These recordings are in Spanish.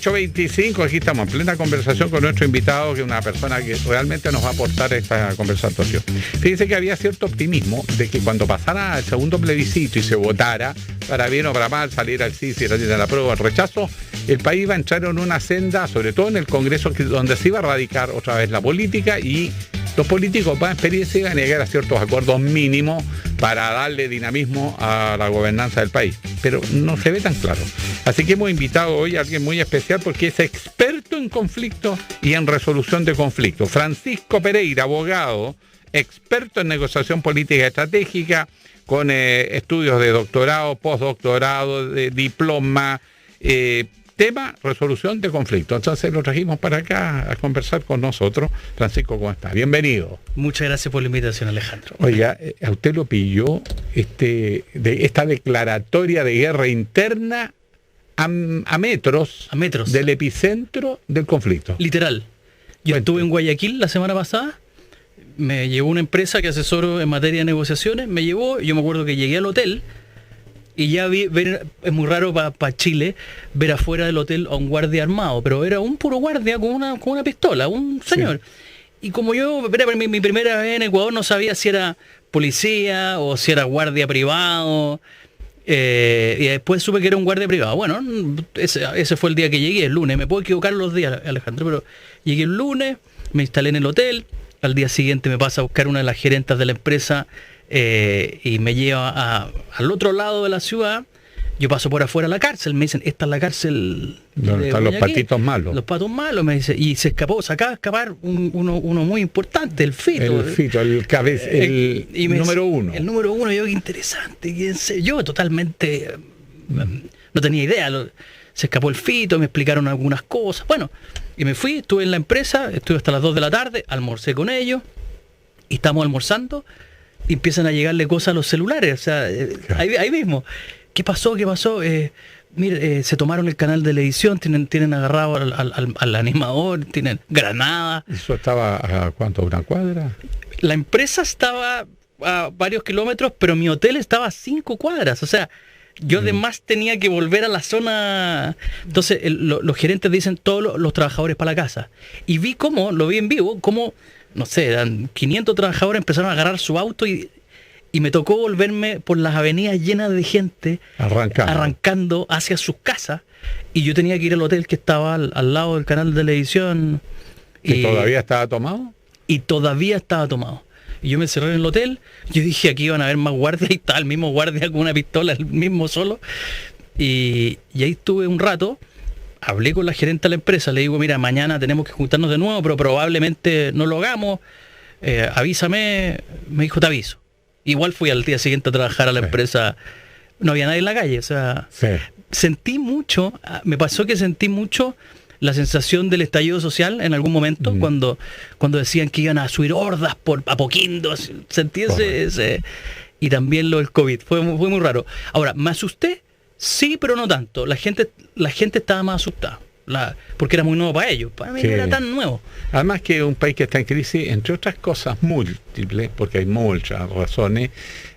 8:25, aquí estamos en plena conversación con nuestro invitado, que es una persona que realmente nos va a aportar esta conversación. Fíjense que había cierto optimismo de que cuando pasara el segundo plebiscito y se votara, para bien o para mal, saliera el sí, si era la prueba o el rechazo, el país iba a entrar en una senda, sobre todo en el Congreso, donde se iba a radicar otra vez la política y los políticos más experiencia iban a llegar a ciertos acuerdos mínimos para darle dinamismo a la gobernanza del país. Pero no se ve tan claro. Así que hemos invitado hoy a alguien muy especial porque es experto en conflictos y en resolución de conflictos. Francisco Pereira, abogado, experto en negociación política estratégica, con estudios de doctorado, postdoctorado, de diploma, tema resolución de conflictos. Entonces lo trajimos para acá a conversar con nosotros. Francisco, ¿cómo está? Bienvenido. Muchas gracias por la invitación, Alejandro. Oiga, a usted lo pilló de esta declaratoria de guerra interna a metros del epicentro del conflicto. Literal. Yo estuve en Guayaquil la semana pasada, me llevó una empresa que asesoro en materia de negociaciones, me llevó, yo me acuerdo que llegué al hotel y ya es muy raro para Chile ver afuera del hotel a un guardia armado, pero era un puro guardia con una pistola, un señor. Sí. Y como yo era mi primera vez en Ecuador, no sabía si era policía o si era guardia privado, y después supe que era un guardia privado. Bueno, ese fue el día que llegué, el lunes. Me puedo equivocar los días, Alejandro, pero llegué el lunes, me instalé en el hotel, al día siguiente me pasa a buscar una de las gerentas de la empresa, y me lleva al otro lado de la ciudad. Yo paso por afuera a la cárcel, me dicen, esta es la cárcel donde están los patitos malos. Los patos malos, me dice, y se acaba de escapar uno muy importante, el Fito. El número uno. El número uno, yo, qué interesante, yo totalmente no tenía idea. Se escapó el Fito, me explicaron algunas cosas, bueno, y me fui, estuve en la empresa, estuve hasta las 2 de la tarde, almorcé con ellos, y estamos almorzando, y empiezan a llegarle cosas a los celulares, o sea, ahí mismo. ¿Qué pasó? Mire, se tomaron el canal de televisión, tienen agarrado al animador, tienen granadas. ¿Eso estaba a cuánto? ¿Una cuadra? La empresa estaba a varios kilómetros, pero mi hotel estaba a 5 cuadras, o sea, yo además tenía que volver a la zona. Entonces los gerentes dicen todos los trabajadores para la casa. Y lo vi en vivo, cómo, no sé, eran 500 trabajadores, empezaron a agarrar su auto y me tocó volverme por las avenidas llenas de gente arrancando hacia sus casas, y yo tenía que ir al hotel que estaba al lado del canal de televisión. ¿Que todavía estaba tomado? Y todavía estaba tomado. Y yo me encerré en el hotel, yo dije aquí iban a haber más guardias, y estaba el mismo guardia con una pistola, el mismo solo. Y ahí estuve un rato, hablé con la gerente de la empresa, le digo, mira, mañana tenemos que juntarnos de nuevo, pero probablemente no lo hagamos, avísame. Me dijo, te aviso. Igual fui al día siguiente a trabajar a la empresa, no había nadie en la calle, o sea, sentí mucho, me pasó que sentí mucho la sensación del estallido social en algún momento, cuando decían que iban a subir hordas por Apoquindo, sentí ese, y también lo del COVID, fue muy raro. Ahora, ¿me asusté? Sí, pero no tanto, la gente estaba más asustada. Porque era muy nuevo para ellos, para mí no era tan nuevo. Además que un país que está en crisis, entre otras cosas múltiples, porque hay muchas razones,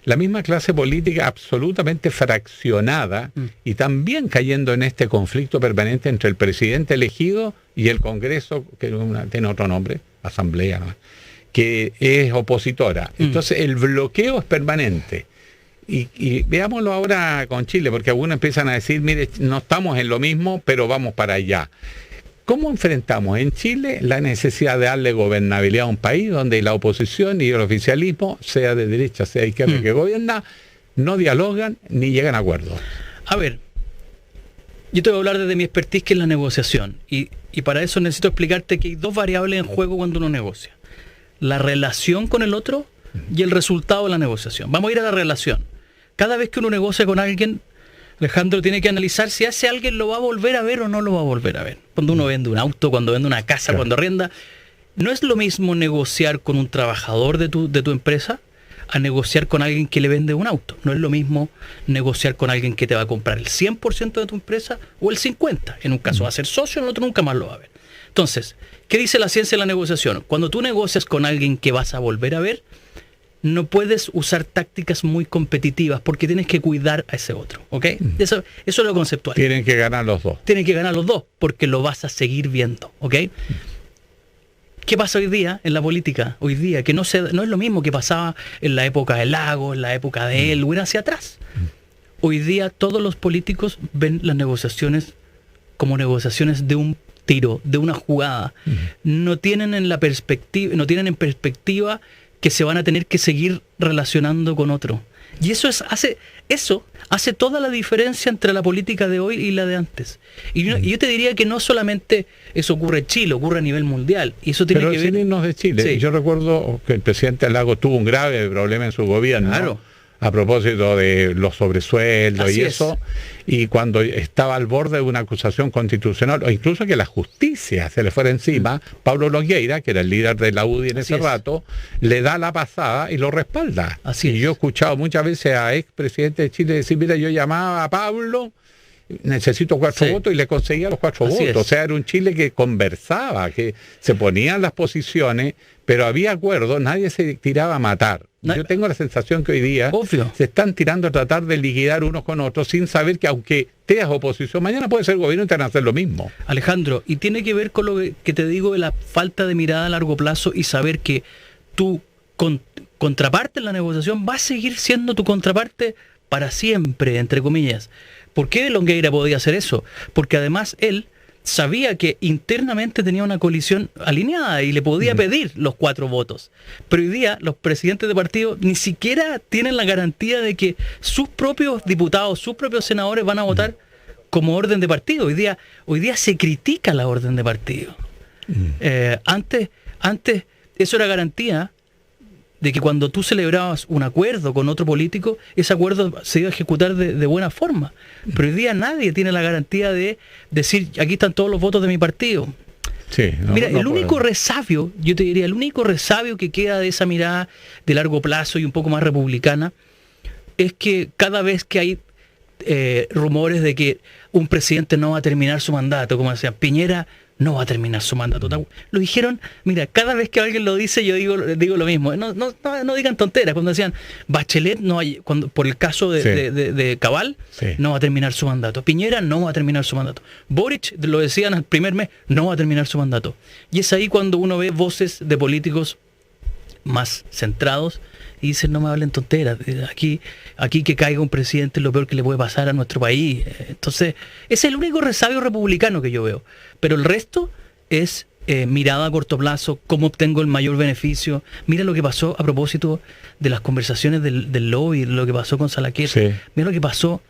la misma clase política absolutamente fraccionada y también cayendo en este conflicto permanente entre el presidente elegido y el Congreso, que tiene otro nombre, Asamblea, ¿no?, que es opositora. Entonces el bloqueo es permanente. Y veámoslo ahora con Chile, porque algunos empiezan a decir, mire, no estamos en lo mismo, pero vamos para allá. ¿Cómo enfrentamos en Chile la necesidad de darle gobernabilidad a un país donde la oposición y el oficialismo, sea de derecha, sea de izquierda, que gobierna, no dialogan ni llegan a acuerdos? A ver, yo te voy a hablar desde mi expertise, que es la negociación. Y para eso necesito explicarte que hay 2 variables en juego cuando uno negocia: la relación con el otro y el resultado de la negociación. Vamos a ir a la relación. Cada vez que uno negocia con alguien, Alejandro, tiene que analizar si ese alguien lo va a volver a ver o no lo va a volver a ver. Cuando uno vende un auto, cuando vende una casa, cuando arrienda, no es lo mismo negociar con un trabajador de tu empresa a negociar con alguien que le vende un auto. No es lo mismo negociar con alguien que te va a comprar el 100% de tu empresa o el 50%. En un caso va a ser socio, en el otro nunca más lo va a ver. Entonces, ¿qué dice la ciencia de la negociación? Cuando tú negocias con alguien que vas a volver a ver, no puedes usar tácticas muy competitivas porque tienes que cuidar a ese otro, ¿ok? Eso es lo conceptual. Tienen que ganar los dos. Tienen que ganar los dos porque lo vas a seguir viendo, ¿ok? ¿Qué pasa hoy día en la política? Hoy día, que no es lo mismo que pasaba en la época de Lagos, en la época de Elwin, hacia atrás. Hoy día todos los políticos ven las negociaciones como negociaciones de un tiro, de una jugada. No tienen en perspectiva que se van a tener que seguir relacionando con otro. Y eso hace toda la diferencia entre la política de hoy y la de antes. Y yo te diría que no solamente eso ocurre en Chile, ocurre a nivel mundial. Y eso tiene que ver... Sin irnos de Chile, Sí. yo recuerdo que el presidente Lagos tuvo un grave problema en su gobierno. Claro. A propósito de los sobresueldos Así y es. eso, y cuando estaba al borde de una acusación constitucional, o incluso que la justicia se le fuera encima, Pablo Longueira, que era el líder de la UDI en Así ese es. rato, le da la pasada y lo respalda. Así y es. yo he escuchado muchas veces a expresidentes de Chile decir, mira, yo llamaba a Pablo, necesito 4 Sí. votos, y le conseguía los 4 Así votos. es. O sea, era un Chile que conversaba, que se ponían las posiciones, pero había acuerdo, nadie se tiraba a matar. Yo tengo la sensación que hoy día Obvio. se están tirando a tratar de liquidar unos con otros sin saber que aunque tengas oposición, mañana puede ser gobierno y te van a hacer lo mismo. Alejandro, y tiene que ver con lo que te digo de la falta de mirada a largo plazo y saber que tu contraparte en la negociación va a seguir siendo tu contraparte para siempre, entre comillas. ¿Por qué Longueira podía hacer eso? Porque además él sabía que internamente tenía una coalición alineada y le podía pedir los 4 votos. Pero hoy día los presidentes de partido ni siquiera tienen la garantía de que sus propios diputados, sus propios senadores van a votar como orden de partido. Hoy día se critica la orden de partido. Antes eso era garantía de que cuando tú celebrabas un acuerdo con otro político, ese acuerdo se iba a ejecutar de buena forma. Pero hoy día nadie tiene la garantía de decir, aquí están todos los votos de mi partido. Sí, Mira, no el único puedo. resabio, yo te diría, el único resabio que queda de esa mirada de largo plazo y un poco más republicana, es que cada vez que hay rumores de que un presidente no va a terminar su mandato, como decían, Piñera no va a terminar su mandato. Lo dijeron, mira, cada vez que alguien lo dice, yo digo lo mismo. No digan tonteras. Cuando decían, Bachelet, por el caso de Cabal, Sí. no va a terminar su mandato. Piñera no va a terminar su mandato. Boric, lo decían al primer mes, no va a terminar su mandato. Y es ahí cuando uno ve voces de políticos más centrados y dicen, no me hablen tonteras, aquí que caiga un presidente es lo peor que le puede pasar a nuestro país. Entonces, ese es el único resabio republicano que yo veo. Pero el resto es mirada a corto plazo, cómo obtengo el mayor beneficio. Mira lo que pasó a propósito de las conversaciones del lobby, lo que pasó con Salaquet. Sí. Mira lo que pasó.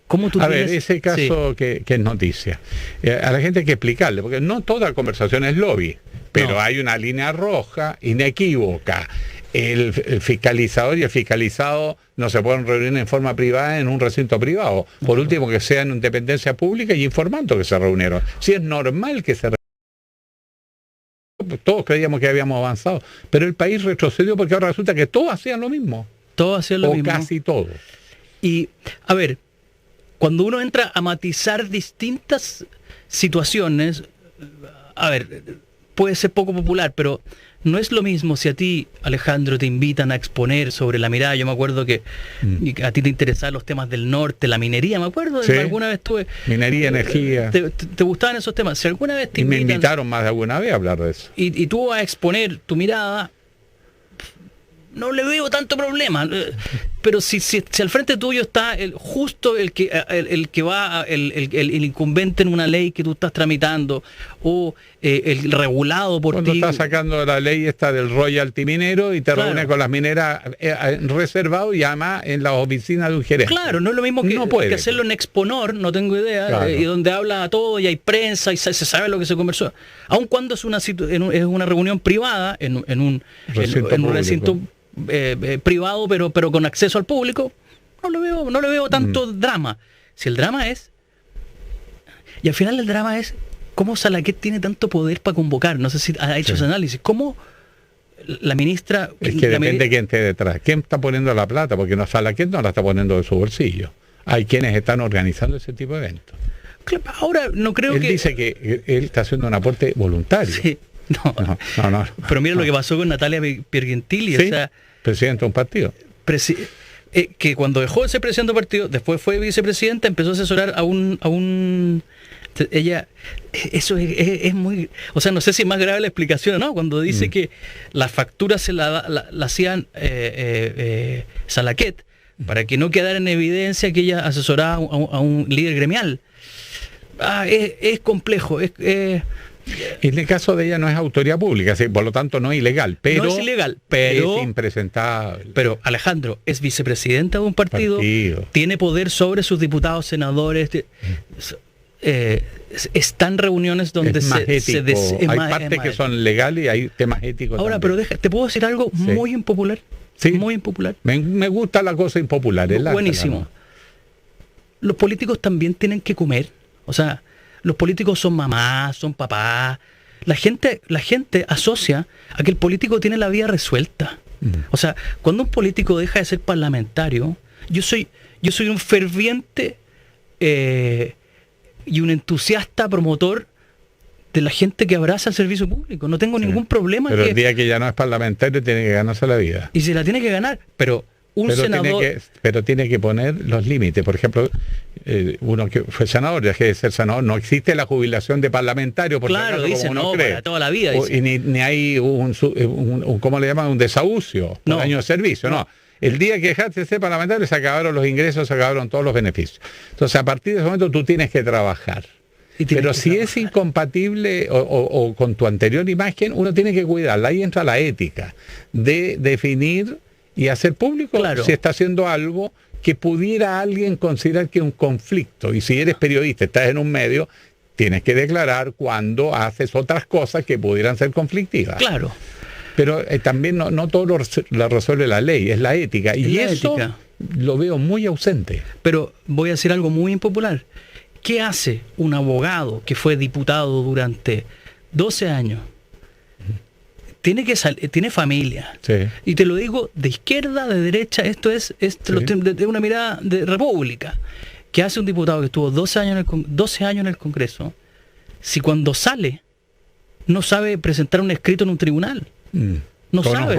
¿Cómo tú A ver, tienes- ese caso Sí. que es noticia. A la gente hay que explicarle, porque no toda conversación es lobby, pero No. hay una línea roja inequívoca. El fiscalizador y el fiscalizado no se pueden reunir en forma privada en un recinto privado. Por último, que sean en dependencia pública y informando que se reunieron. Si es normal que se todos creíamos que habíamos avanzado, pero el país retrocedió porque ahora resulta que todos hacían lo mismo, Todos hacían lo o mismo. casi todos. Y, a ver, cuando uno entra a matizar distintas situaciones, a ver, puede ser poco popular, pero no es lo mismo si a ti, Alejandro, te invitan a exponer sobre la mirada. Yo me acuerdo que a ti te interesaban los temas del norte, la minería, me acuerdo, Sí. alguna vez tuve... Minería, energía. Te gustaban esos temas. Si alguna vez te Y me invitan invitaron más de alguna vez a hablar de eso. y tú vas a exponer tu mirada, no le veo tanto problema. Pero si al frente tuyo está el incumbente en una ley que tú estás tramitando, o el regulado por Cuando ti. estás sacando la ley esta del royalty minero y te Claro. reúnes con las mineras reservado y además en las oficinas de un gerente. Claro, no es lo mismo No puede. que hacerlo en Exponor, no tengo idea, Claro. y donde habla a todo y hay prensa y se sabe lo que se conversó. Aun cuando es una reunión privada, en un recinto privado, pero con acceso al público, no le veo tanto drama. Si el drama es, y al final el drama es cómo Salaquet tiene tanto poder para convocar. No sé si ha hecho ese análisis. ¿Cómo la ministra... Es que depende de quién esté detrás. ¿Quién está poniendo la plata? Porque Salaquet no la está poniendo de su bolsillo. Hay quienes están organizando ese tipo de eventos. Ahora, no creo Él que... dice que él está haciendo un aporte voluntario. Sí, no. No. Pero mira lo que pasó con Natalia Piergentili, ¿Sí? o sea, Presidente de un partido. Que cuando dejó de ser presidente del partido, después fue vicepresidenta, empezó a asesorar a un ella, eso es muy, o sea, no sé si es más grave la explicación o no, cuando dice que las facturas se la hacían Salaquet, para que no quedara en evidencia que ella asesoraba a un líder gremial. Es complejo, en el caso de ella no es autoridad pública, ¿sí? Por lo tanto no es ilegal, pero no es ilegal, pero es impresentable. Pero Alejandro es vicepresidenta de un partido. Tiene poder sobre sus diputados, senadores. Están reuniones donde hay partes que son legales y hay temas éticos. Ahora, también. Pero ¿te puedo decir algo muy impopular? Sí. Muy impopular. Me gusta la cosa impopular. Buenísimo. Los políticos también tienen que comer. O sea, los políticos son mamás, son papás. La gente asocia a que el político tiene la vida resuelta. O sea, cuando un político deja de ser parlamentario, yo soy un ferviente y un entusiasta promotor de la gente que abraza el servicio público. No tengo ningún problema. Pero el día que ya no es parlamentario tiene que ganarse la vida. Y se la tiene que ganar, pero senador... Tiene que poner los límites. Por ejemplo, uno que fue senador, dejé de ser senador, no existe la jubilación de parlamentario, por claro, dice, no, cree. Para toda la vida. Y ni hay ¿cómo le llaman? Un desahucio por año de servicio, no. El día que dejaste de ser parlamentario se acabaron los ingresos, se acabaron todos los beneficios. Entonces, a partir de ese momento tú tienes que trabajar. Pero si es incompatible o con tu anterior imagen, uno tiene que cuidarla. Ahí entra la ética de definir y hacer público si está haciendo algo que pudiera alguien considerar que es un conflicto. Y si eres periodista, estás en un medio, tienes que declarar cuando haces otras cosas que pudieran ser conflictivas. Claro. Pero también no todo lo resuelve la ley, es la ética. Y eso lo veo muy ausente. Pero voy a decir algo muy impopular. ¿Qué hace un abogado que fue diputado durante 12 años? Tiene familia. Sí. Y te lo digo de izquierda, de derecha, esto es de una mirada de república. ¿Qué hace un diputado que estuvo 12 años en el Congreso si cuando sale no sabe presentar un escrito en un tribunal? No sabe.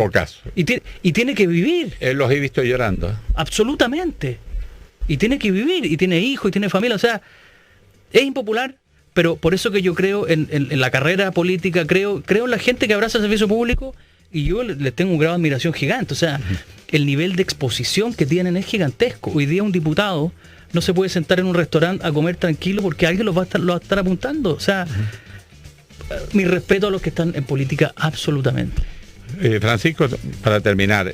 Y tiene que vivir. Los he visto llorando. Absolutamente. Y tiene que vivir, y tiene hijos, y tiene familia. O sea, es impopular, pero por eso que yo creo en la carrera política, creo en la gente que abraza el servicio público, y yo les tengo un grado de admiración gigante. O sea, el nivel de exposición que tienen es gigantesco. Hoy día un diputado no se puede sentar en un restaurante a comer tranquilo porque alguien lo va a estar apuntando. O sea, mi respeto a los que están en política, absolutamente. Francisco, para terminar,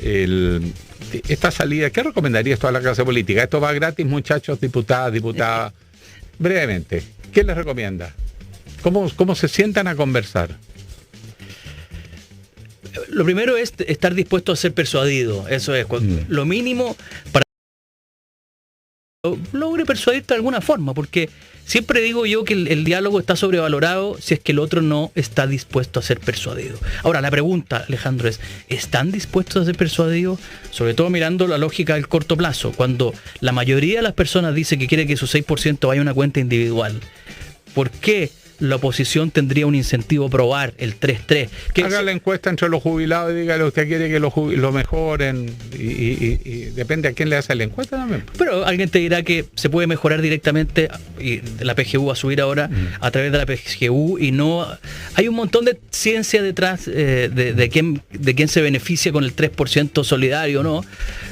esta salida, ¿qué recomendarías tú a la clase política? ¿Esto va gratis, muchachos, diputadas? Brevemente, ¿qué les recomienda? ¿Cómo se sientan a conversar? Lo primero es estar dispuesto a ser persuadido. Eso es lo mínimo para logre persuadirte de alguna forma, porque siempre digo yo que el diálogo está sobrevalorado si es que el otro no está dispuesto a ser persuadido. Ahora, la pregunta, Alejandro, ¿están dispuestos a ser persuadidos? Sobre todo mirando la lógica del corto plazo, cuando la mayoría de las personas dice que quiere que su 6% vaya a una cuenta individual. ¿Por qué la oposición tendría un incentivo a aprobar el 3-3? Haga la encuesta entre los jubilados y dígale, usted quiere que lo mejoren, y depende a quién le hace la encuesta también. Pero alguien te dirá que se puede mejorar directamente, y la PGU va a subir ahora a través de la PGU, y no hay un montón de ciencia detrás de quién se beneficia con el 3% solidario, ¿no?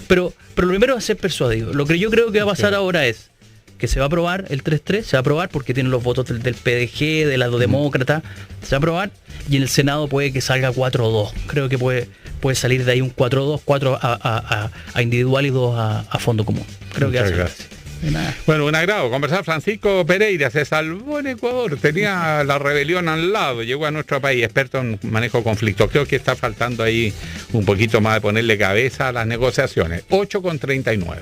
Pero lo primero es ser persuadido. Lo que yo creo que va a pasar ahora es que se va a aprobar el 3-3, se va a aprobar porque tienen los votos del PDG, de lado demócrata, se va a aprobar, y en el Senado puede que salga 4-2. Creo que puede salir de ahí un 4-2, 4 a individual y 2 a fondo común. Creo que gracias. Bueno, un agrado conversar. Francisco Pereira se salvó en Ecuador, tenía la rebelión al lado, llegó a nuestro país, experto en manejo de conflictos. Creo que está faltando ahí un poquito más de ponerle cabeza a las negociaciones. 8:39.